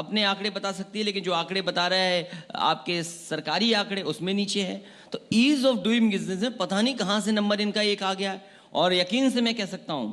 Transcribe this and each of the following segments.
अपने आंकड़े बता सकती है, लेकिन जो आंकड़े बता रहा है आपके सरकारी आंकड़े उसमें नीचे है। तो ईज ऑफ डूइंग बिजनेस में पता नहीं कहां से नंबर इनका एक आ गया है। और यकीन से मैं कह सकता हूं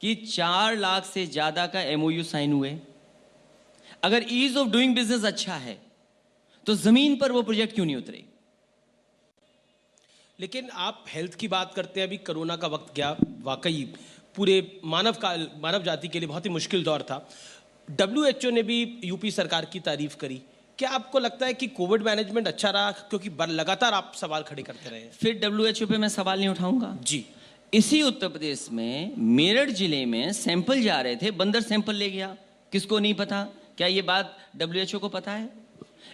कि 4 लाख से ज्यादा का एमओयू साइन हुए। अगर ईज ऑफ डूइंग बिजनेस अच्छा है तो जमीन पर वो प्रोजेक्ट क्यों नहीं उतरे? लेकिन आप हेल्थ की बात करते हैं, अभी कोरोना का वक्त गया, वाकई पूरे मानव जाति के लिए बहुत ही मुश्किल दौर था। WHO ने भी यूपी सरकार की तारीफ करी। क्या आपको लगता है कि कोविड मैनेजमेंट अच्छा रहा? क्योंकि लगातार आप सवाल खड़े करते रहे हैं। फिर WHO पे मैं सवाल नहीं उठाऊंगा जी। इसी उत्तर प्रदेश में मेरठ जिले में सैंपल जा रहे थे, बंदर सैंपल ले गया। किसको नहीं पता? क्या ये बात WHO को पता है?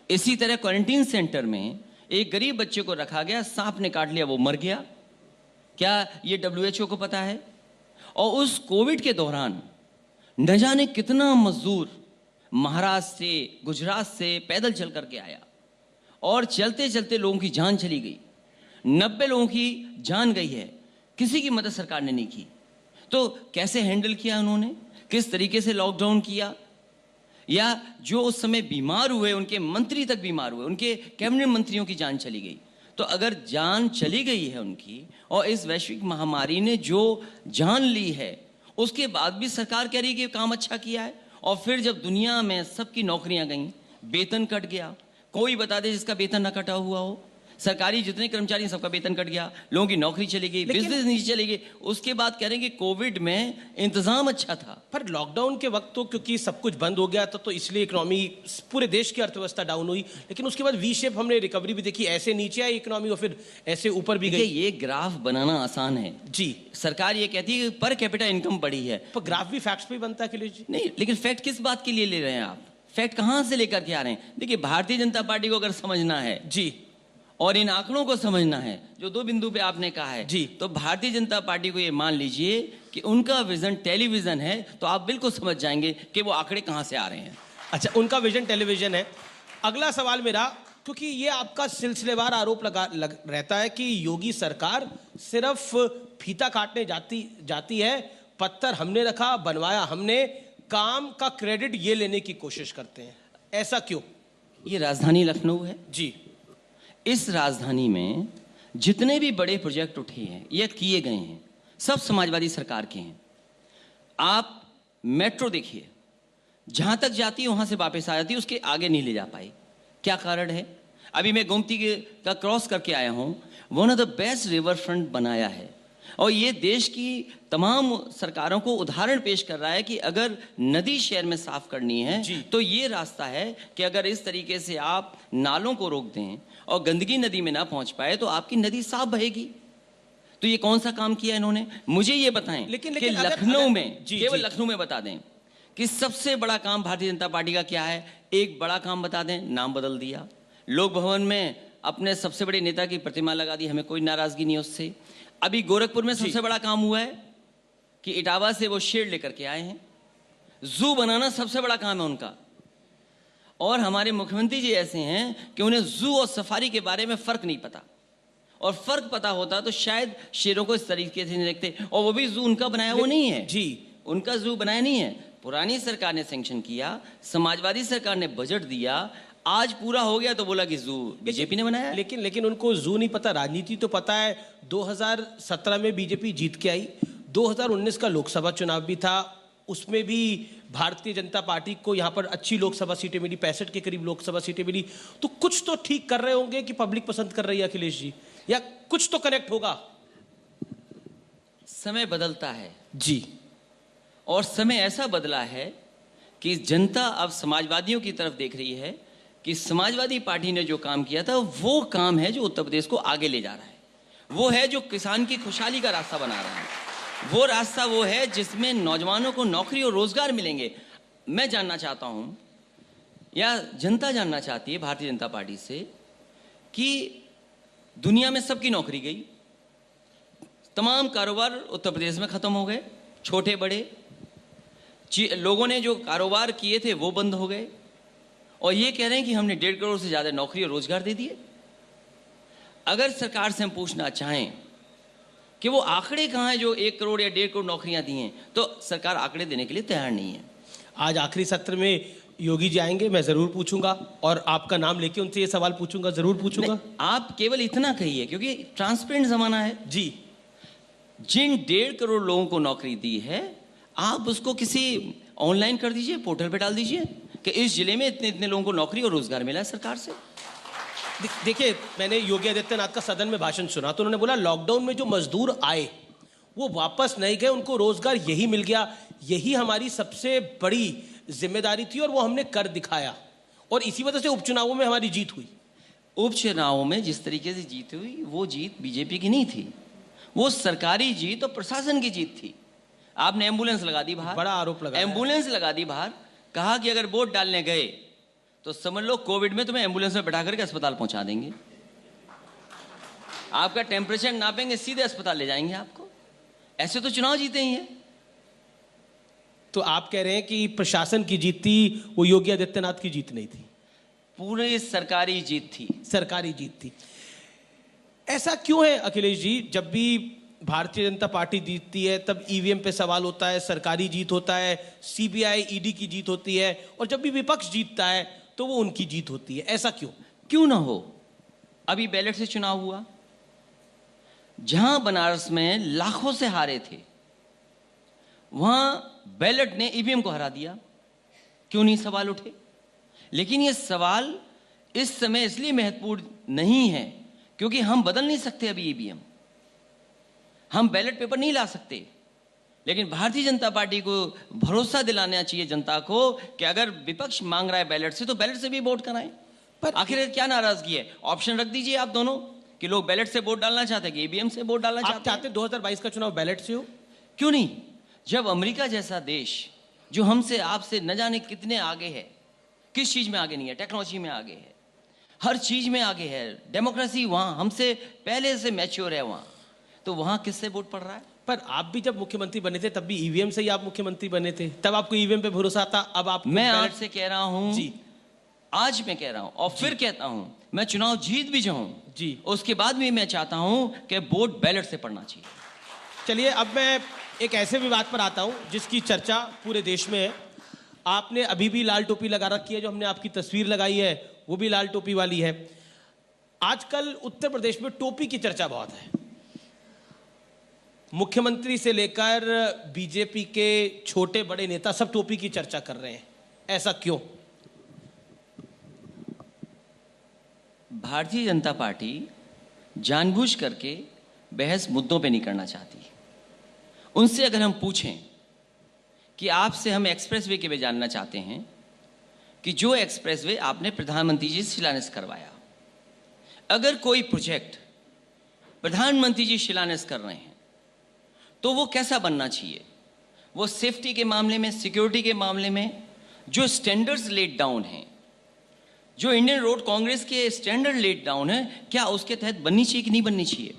इसी तरह क्वारंटीन सेंटर में एक गरीब बच्चे को रखा गया, सांप ने काट लिया, वो मर गया। क्या ये WHO को पता है? और उस कोविड के दौरान न जाने कितना मजदूर महाराष्ट्र से, गुजरात से पैदल चल करके आया और चलते चलते लोगों की जान चली गई। 90 लोगों की जान गई है, किसी की मदद सरकार ने नहीं की। तो कैसे हैंडल किया उन्होंने? किस तरीके से लॉकडाउन किया? या जो उस समय बीमार हुए, उनके मंत्री तक बीमार हुए, उनके कैबिनेट मंत्रियों की जान चली गई। तो अगर जान चली गई है उनकी और इस वैश्विक महामारी ने जो जान ली है, उसके बाद भी सरकार कह रही है कि काम अच्छा किया है। और फिर जब दुनिया में सबकी नौकरियां गईं, वेतन कट गया, कोई बता दे जिसका वेतन ना कटा हुआ हो। सरकारी जितने कर्मचारी सबका वेतन कट गया, लोगों की नौकरी चली गई, बिजनेस नीचे चली गई। उसके बाद कह रहे हैं कि कोविड में इंतजाम अच्छा था। पर लॉकडाउन के वक्त तो क्योंकि सब कुछ बंद हो गया था, तो इसलिए इकोनॉमी, पूरे देश की अर्थव्यवस्था डाउन हुई। लेकिन उसके बाद वी शेप हमने रिकवरी भी देखी, ऐसे नीचे आई इकोनॉमी और फिर ऐसे ऊपर भी गई। ये ग्राफ बनाना आसान है जी। सरकार ये कहती है पर कैपिटा इनकम बढ़ी है, पर ग्राफ भी फैक्ट्स पे बनता है अखिलेश जी। नहीं, लेकिन फैक्ट किस बात के लिए ले रहे हैं आप? फैक्ट कहां से लेकर के आ रहे हैं? देखिए, भारतीय जनता पार्टी को अगर समझना है जी और इन आंकड़ों को समझना है, जो 2 बिंदु पे आपने कहा है जी, तो भारतीय जनता पार्टी को ये मान लीजिए कि उनका विजन टेलीविजन है, तो आप बिल्कुल समझ जाएंगे कि वो आंकड़े कहां से आ रहे हैं। अच्छा, उनका विजन टेलीविजन है। अगला सवाल मेरा, क्योंकि ये आपका सिलसिलेवार आरोप रहता है कि योगी सरकार सिर्फ फीता काटने जाती है, पत्थर हमने रखा, बनवाया हमने, काम का क्रेडिट ये लेने की कोशिश करते हैं। ऐसा क्यों? ये राजधानी लखनऊ है जी। इस राजधानी में जितने भी बड़े प्रोजेक्ट उठे हैं या किए गए हैं, सब समाजवादी सरकार के हैं। आप मेट्रो देखिए, जहां तक जाती है वहां से वापस आ जाती है, उसके आगे नहीं ले जा पाई। क्या कारण है? अभी मैं गोमती का क्रॉस करके आया हूं, one of the best river front बनाया है। और ये देश की तमाम सरकारों को उदाहरण पेश कर रहा है कि अगर नदी शहर में साफ करनी है तो ये रास्ता है कि अगर इस तरीके से आप नालों को रोक दें और गंदगी नदी में ना पहुंच पाए तो आपकी नदी साफ बहेगी। तो ये कौन सा काम किया इन्होंने? मुझे ये बताएं लेकिन कि लखनऊ में, केवल लखनऊ में बता दें कि सबसे बड़ा काम भारतीय जनता पार्टी का क्या है? एक बड़ा काम बता दें। नाम बदल दिया, लोक भवन में अपने सबसे बड़े नेता की प्रतिमा लगा दी, हमें कोई नाराजगी नहीं उससे। अभी गोरखपुर में सबसे बड़ा काम हुआ है कि इटावा से वो शेर लेकर के आए हैं। जू बनाना सबसे बड़ा काम है उनका। और हमारे मुख्यमंत्री जी ऐसे हैं कि उन्हें जू और सफारी के बारे में फर्क नहीं पता, और फर्क पता होता तो शायद शेरों को इस तरीके से नहीं देखते। और वो भी जू उनका बनाया वो नहीं है जी, उनका जू बनाया नहीं है, पुरानी सरकार ने सैंक्शन किया, समाजवादी सरकार ने बजट दिया, आज पूरा हो गया तो बोला कि जू बीजेपी ने बनाया। लेकिन उनको जू नहीं पता, राजनीति तो पता है। 2017 में बीजेपी जीत के आई, 2019 का लोकसभा चुनाव भी था, उसमें भी भारतीय जनता पार्टी को यहाँ पर अच्छी लोकसभा सीटें मिली, 65 के करीब लोकसभा सीटें मिली। तो कुछ तो ठीक कर रहे होंगे कि पब्लिक पसंद कर रही है अखिलेश जी, या कुछ तो कनेक्ट होगा। समय बदलता है जी, और समय ऐसा बदला है कि जनता अब समाजवादियों की तरफ देख रही है कि समाजवादी पार्टी ने जो काम किया था वो काम है जो उत्तर प्रदेश को आगे ले जा रहा है, वो है जो किसान की खुशहाली का रास्ता बना रहा है, वो रास्ता वो है जिसमें नौजवानों को नौकरी और रोजगार मिलेंगे। मैं जानना चाहता हूं, या जनता जानना चाहती है भारतीय जनता पार्टी से, कि दुनिया में सबकी नौकरी गई, तमाम कारोबार उत्तर प्रदेश में खत्म हो गए, छोटे बड़े लोगों ने जो कारोबार किए थे वो बंद हो गए, और ये कह रहे हैं कि हमने 1.5 करोड़ से ज्यादा नौकरी और रोजगार दे दिए। अगर सरकार से हम पूछना चाहें कि वो आंकड़े कहां हैं जो 1 करोड़ या 1.5 करोड़ नौकरियां दी हैं, तो सरकार आंकड़े देने के लिए तैयार नहीं है। आज आखिरी सत्र में योगी जी आएंगे, मैं जरूर पूछूंगा और आपका नाम लेके उनसे ये सवाल पूछूंगा, जरूर पूछूंगा। नहीं, आप केवल इतना कहिए, क्योंकि ट्रांसपेरेंट जमाना है। जी। जिन 1.5 करोड़ लोगों को नौकरी दी है, आप उसको किसी ऑनलाइन कर दीजिए, पोर्टल पे डाल दीजिए कि इस जिले में इतने इतने लोगों को नौकरी और रोजगार मिला है सरकार से। देखिए, मैंने योगी आदित्यनाथ का सदन में भाषण सुना तो उन्होंने बोला लॉकडाउन में जो मजदूर आए वो वापस नहीं गए, उनको रोजगार यही मिल गया, यही हमारी सबसे बड़ी जिम्मेदारी थी और वो हमने कर दिखाया और इसी वजह से उपचुनावों में हमारी जीत हुई। उपचुनावों में जिस तरीके से जीत हुई, वो जीत बीजेपी की नहीं थी, वो सरकारी जीत और प्रशासन की जीत थी। आपने एम्बुलेंस लगा दी बाहर, बड़ा आरोप लगा, एम्बुलेंस लगा दी बाहर, कहा कि अगर वोट डालने गए तो समझ लो कोविड में तुम्हें एम्बुलेंस में बैठा करके अस्पताल पहुंचा देंगे, आपका टेम्परेचर नापेंगे, सीधे अस्पताल ले जाएंगे आपको। ऐसे तो चुनाव जीते ही हैं। तो आप कह रहे हैं कि प्रशासन की जीत थी, वो योगी आदित्यनाथ की जीत नहीं थी, पूरी सरकारी जीत थी, सरकारी जीत थी। ऐसा क्यों है अखिलेश जी? जब भी भारतीय जनता पार्टी जीतती है तब ईवीएम पे सवाल होता है, सरकारी जीत होता है, सीबीआई ईडी की जीत होती है, और जब भी विपक्ष जीतता है तो वो उनकी जीत होती है। ऐसा क्यों? क्यों ना हो? अभी बैलेट से चुनाव हुआ, जहां बनारस में लाखों से हारे थे, वहां बैलेट ने ईवीएम को हरा दिया। क्यों नहीं सवाल उठे? लेकिन ये सवाल इस समय इसलिए महत्वपूर्ण नहीं है क्योंकि हम बदल नहीं सकते अभी ईवीएम, हम बैलेट पेपर नहीं ला सकते। लेकिन भारतीय जनता पार्टी को भरोसा दिलाना चाहिए जनता को कि अगर विपक्ष मांग रहा है बैलेट से तो बैलेट से भी वोट कराएं। पर आखिर क्या नाराजगी है? ऑप्शन रख दीजिए आप दोनों कि लोग बैलेट से वोट डालना चाहते हैं कि ईवीएम से वोट डालना चाहते हैं। 2022 का चुनाव बैलेट से हो? क्यों नहीं? जब अमेरिका जैसा देश जो हमसे आपसे न जाने कितने आगे है, किस चीज में आगे नहीं है, टेक्नोलॉजी में आगे है, हर चीज में आगे है, डेमोक्रेसी वहां हमसे पहले से मैच्योर है, वहां तो वहां किससे वोट पड़ रहा है? पर आप भी जब मुख्यमंत्री बने थे तब भी ईवीएम से ही आप मुख्यमंत्री बने थे, तब आपको ईवीएम पे भरोसा था। अब आप, मैं आपसे कह रहा हूं जी, आज मैं कह रहा हूं और फिर कहता हूं, मैं चुनाव जीत भी जाऊं जी, उसके बाद भी मैं चाहता हूं कि वोट बैलेट से पड़ना चाहिए। चलिए, अब मैं एक ऐसे विवाद पर आता हूं जिसकी चर्चा पूरे देश में है। आपने अभी भी लाल टोपी लगा रखी है, जो हमने आपकी तस्वीर लगाई है वो भी लाल टोपी वाली है। आजकल उत्तर प्रदेश में टोपी की चर्चा बहुत है, मुख्यमंत्री से लेकर बीजेपी के छोटे बड़े नेता सब टोपी की चर्चा कर रहे हैं। ऐसा क्यों? भारतीय जनता पार्टी जानबूझ करके बहस मुद्दों पे नहीं करना चाहती। उनसे अगर हम पूछें कि आपसे हम एक्सप्रेसवे के वे जानना चाहते हैं कि जो एक्सप्रेसवे आपने प्रधानमंत्री जी से शिलान्यास करवाया, अगर कोई प्रोजेक्ट प्रधानमंत्री जी शिलान्यास कर रहे हैं तो वो कैसा बनना चाहिए? वो सेफ्टी के मामले में, सिक्योरिटी के मामले में जो स्टैंडर्ड्स लेट डाउन हैं, जो इंडियन रोड कांग्रेस के स्टैंडर्ड लेट डाउन है, क्या उसके तहत बननी चाहिए कि नहीं बननी चाहिए?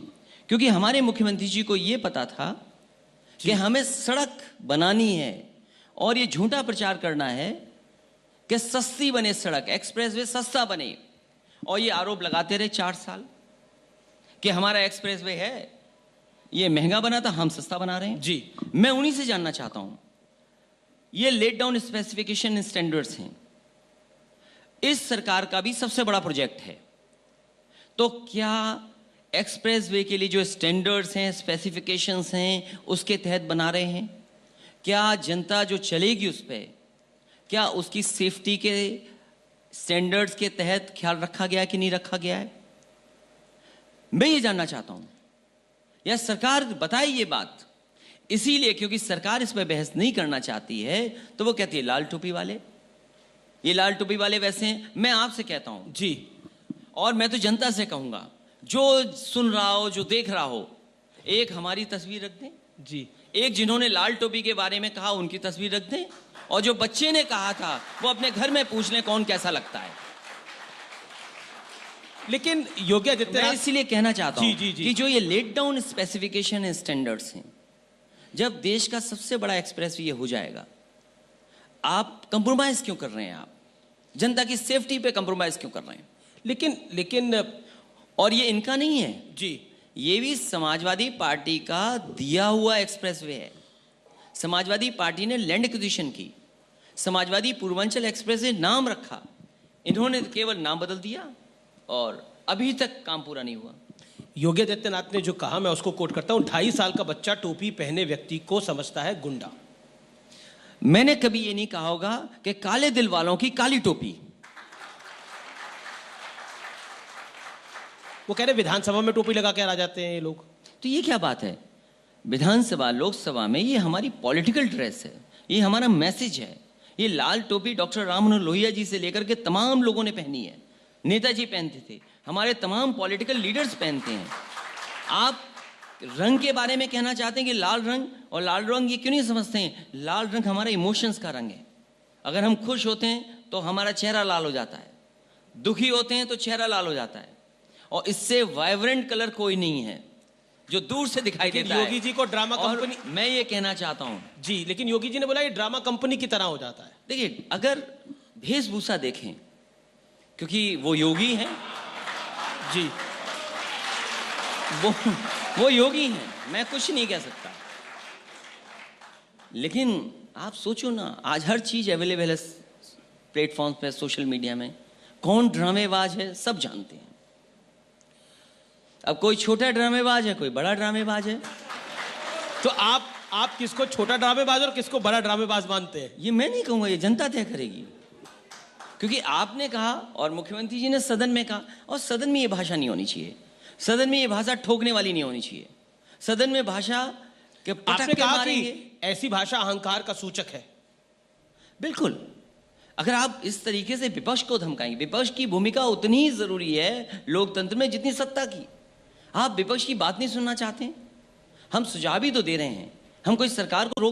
क्योंकि हमारे मुख्यमंत्री जी को ये पता था कि हमें सड़क बनानी है और ये झूठा प्रचार करना है कि सस्ती बने सड़क, एक्सप्रेसवे सस्ता बने, और ये आरोप लगाते रहे 4 साल कि हमारा एक्सप्रेसवे है ये महंगा बना था, हम सस्ता बना रहे हैं। जी, मैं उन्हीं से जानना चाहता हूं, ये लेट डाउन स्पेसिफिकेशन स्टैंडर्ड्स हैं, इस सरकार का भी सबसे बड़ा प्रोजेक्ट है, तो क्या एक्सप्रेसवे के लिए जो स्टैंडर्ड्स हैं, स्पेसिफिकेशंस हैं, उसके तहत बना रहे हैं? क्या जनता जो चलेगी उस पर, क्या उसकी सेफ्टी के स्टैंडर्ड्स के तहत ख्याल रखा गया है कि नहीं रखा गया है? मैं ये जानना चाहता हूं। या सरकार बताए ये बात, इसीलिए क्योंकि सरकार इस पर बहस नहीं करना चाहती है तो वो कहती है लाल टोपी वाले, ये लाल टोपी वाले वैसे हैं। मैं आपसे कहता हूं जी, और मैं तो जनता से कहूंगा, जो सुन रहा हो, जो देख रहा हो, एक हमारी तस्वीर रख दें जी, एक जिन्होंने लाल टोपी के बारे में कहा उनकी तस्वीर रख दें, और जो बच्चे ने कहा था वो अपने घर में पूछ लें कौन कैसा लगता है। लेकिन योगी आदित्यनाथ, मैं इसीलिए कहना चाहता हूं जी, जी, कि जो ये let down specification and standards हैं, जब देश का सबसे बड़ा एक्सप्रेस ये हो जाएगा, आप कंप्रोमाइज क्यों कर रहे हैं? आप जनता की सेफ्टी पे कंप्रोमाइज क्यों कर रहे हैं? लेकिन और ये इनका नहीं है जी, ये भी समाजवादी पार्टी का दिया हुआ एक्सप्रेसवे है। समाजवादी पार्टी ने लैंड एक्विजिशन की, समाजवादी पूर्वांचल एक्सप्रेस ने नाम रखा, इन्होंने केवल नाम बदल दिया और अभी तक काम पूरा नहीं हुआ। योगी आदित्यनाथ ने जो कहा, मैं उसको कोट करता हूं, 2.5 साल का बच्चा टोपी पहने व्यक्ति को समझता है गुंडा। मैंने कभी ये नहीं कहा होगा कि काले दिल वालों की काली टोपी। वो कह रहे विधानसभा में टोपी लगा के आ जाते हैं ये लोग। तो ये क्या बात है? विधानसभा लोकसभा में ये हमारी पॉलिटिकल ड्रेस है, ये हमारा मैसेज है। ये लाल टोपी डॉक्टर राम मनोहर लोहिया जी से लेकर के तमाम लोगों ने पहनी है, नेताजी पहनते थे, हमारे तमाम पॉलिटिकल लीडर्स पहनते हैं। आप रंग के बारे में कहना चाहते हैं कि लाल रंग, और लाल रंग ये क्यों नहीं समझते हैं? लाल रंग हमारे इमोशंस का रंग है। अगर हम खुश होते हैं तो हमारा चेहरा लाल हो जाता है, दुखी होते हैं तो चेहरा लाल हो जाता है, और इससे वाइब्रेंट कलर कोई नहीं है जो दूर से दिखाई देता है। योगी जी को ड्रामा कंपनी, मैं ये कहना चाहता हूं जी, लेकिन योगी जी ने बोला ये ड्रामा कंपनी की तरह हो जाता है। देखिए, अगर वेशभूषा देखें, क्योंकि वो योगी हैं जी, वो योगी हैं, मैं कुछ नहीं कह सकता। लेकिन आप सोचो ना, आज हर चीज अवेलेबल है प्लेटफॉर्म पे, सोशल मीडिया में। कौन ड्रामेबाज है सब जानते हैं। अब कोई छोटा ड्रामेबाज है, कोई बड़ा ड्रामेबाज है। तो आप किसको छोटा ड्रामेबाज और किसको बड़ा ड्रामेबाज मानते हैं? ये मैं नहीं कहूंगा, ये जनता तय करेगी। क्योंकि आपने कहा और मुख्यमंत्री जी ने सदन में कहा, और सदन में ये भाषा नहीं होनी चाहिए। सदन में ये भाषा ठोकने वाली नहीं होनी चाहिए। सदन में भाषा के पटक आपने के कहा मारेंगे। कि ऐसी भाषा अहंकार का सूचक है। बिल्कुल, अगर आप इस तरीके से विपक्ष को धमकाएंगे, विपक्ष की भूमिका उतनी ही जरूरी है लोकतंत्र में जितनी सत्ता की। आप विपक्ष की बात नहीं सुनना चाहते हैं? हम सुझाव भी तो दे रहे हैं, हम कोई सरकार को रोक